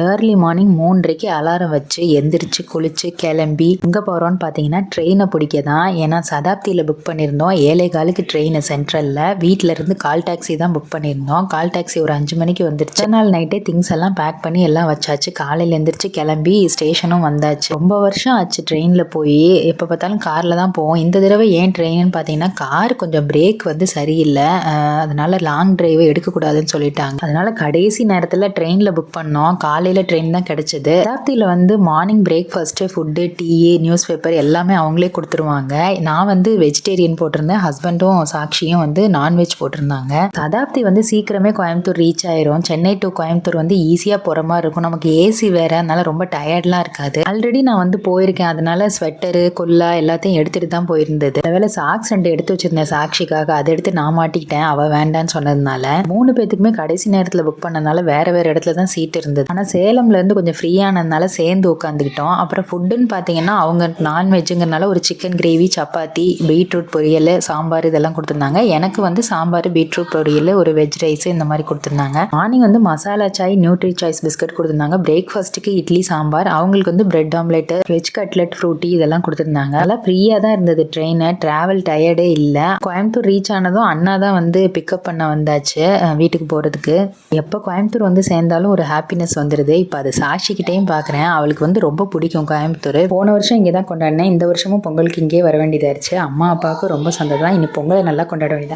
Early morning 3:30க்கு alarm வச்சு எந்திரிச்சு குளிச்சு கிளம்பி எங்கே போகிறோன்னு பார்த்தீங்கன்னா ட்ரெயினை பிடிக்க தான். ஏன்னா சதாப்தியில் புக் பண்ணியிருந்தோம். 7:15க்கு ட்ரெயின் சென்ட்ரலில். வீட்டில் இருந்து கால் டாக்ஸி தான் புக் பண்ணியிருந்தோம். கால் டாக்ஸி ஒரு 5 மணிக்கு வந்துருச்சு. நாள் நைட்டே திங்ஸ் எல்லாம் பேக் பண்ணி எல்லாம் வச்சாச்சு. காலையில் எந்திரிச்சு கிளம்பி ஸ்டேஷனும் வந்தாச்சு. ரொம்ப வருஷம் ஆச்சு ட்ரெயினில் போய். எப்போ பார்த்தாலும் காரில் தான் போவோம். இந்த தடவை ஏன் ட்ரெயின்னு பார்த்தீங்கன்னா கார் கொஞ்சம் பிரேக் வந்து சரியில்லை. அதனால லாங் டிரைவ் எடுக்கக்கூடாதுன்னு சொல்லிட்டாங்க. அதனால கடைசி நேரத்தில் ட்ரெயினில் புக் பண்ணோம். காலையில் ட்ரெயின் தான் கிடைச்சது. சதாப்தியில் வந்து morning breakfast, food, tea, news paper எல்லாமே அவங்களே கொடுத்துருவாங்க. நான் வந்து வெஜிடேரியன் போட்டிருந்தேன். ஹஸ்பண்டும் சாட்சியும் வந்து நான்வெஜ் போட்டிருந்தாங்க. சதாப்தி வந்து சீக்கிரமே கோயம்புத்தூர் ரீச் ஆயிரும். சென்னை டு கோயம்புத்தூர் வந்து ஈஸியாக போகிற மாதிரி இருக்கும். நமக்கு ஏசி வேற, அதனால ரொம்ப டயர்ட்லாம் இருக்காது. ஆல்ரெடி நான் வந்து போயிருக்கேன். அதனால ஸ்வெட்டரு, குல்லா எல்லாத்தையும் எடுத்துட்டு தான் போயிருந்தது. அதனால சாக்ஸ் 2 எடுத்து வச்சிருந்தேன் சாட்சிக்காக. அதை எடுத்து நான் மாட்டிக்கிட்டேன், அவள் வேண்டான்னு சொன்னதுனால. 3 பேத்துக்குமே கடைசி நேரத்தில் புக் பண்ணதுனால வேற வேற இடத்துல தான் சீட் இருந்தது. ஆனால் சேலம்லேருந்து கொஞ்சம் ஃப்ரீயானதுனால சேர்ந்து உட்காந்துக்கிட்டோம். அப்புறம் ஃபுட்டுன்னு பார்த்தீங்கன்னா அவங்க நான்வெஜ்ஜுங்கிறனால ஒரு சிக்கன் கிரேவி, சப்பாத்தி, பீட்ரூட் பொரியல், சாம்பார் இதெல்லாம் கொடுத்துருந்தாங்க. எனக்கு வந்து சாம்பார், பீட்ரூட் பொரியல், ஒரு வெஜ் ரைஸ் இந்த மாதிரி கொடுத்துருந்தாங்க. மார்னிங் வந்து masala chai, Nutri Choice biscuit கொடுத்துருந்தாங்க. பிரேக்ஃபாஸ்ட்டுக்கு இட்லி சாம்பார், அவங்களுக்கு வந்து bread omelette, veg cutlet, Frooti இதெல்லாம் கொடுத்துருந்தாங்க. அதெல்லாம் ஃப்ரீயாக தான் இருந்தது. ட்ரெயின் டிராவல் டயர்டே இல்லை. கோயம்புத்தூர் ரீச் ஆனதும் அண்ணா தான் வந்து பிக்கப் பண்ண வந்தாச்சு வீட்டுக்கு போகிறதுக்கு. எப்போ கோயம்புத்தூர் வந்து சேர்ந்தாலும் ஒரு ஹாப்பினஸ் வந்துடுது. இப்போ அது சாட்சிக்கிட்டையும் பார்க்குறேன். அவளுக்கு வந்து ரொம்ப பிடிக்கும் கோயம்புத்தூர். போன வருஷம் இங்கே தான் கொண்டாடினேன். இந்த வருஷமும் பொங்கலுக்கு இங்கே வர வேண்டியதாயிருச்சு. அம்மா அப்பாவுக்கு ரொம்ப சந்தோஷம். இனி பொங்கலை நல்லா கொண்டாட வேண்டியதான்.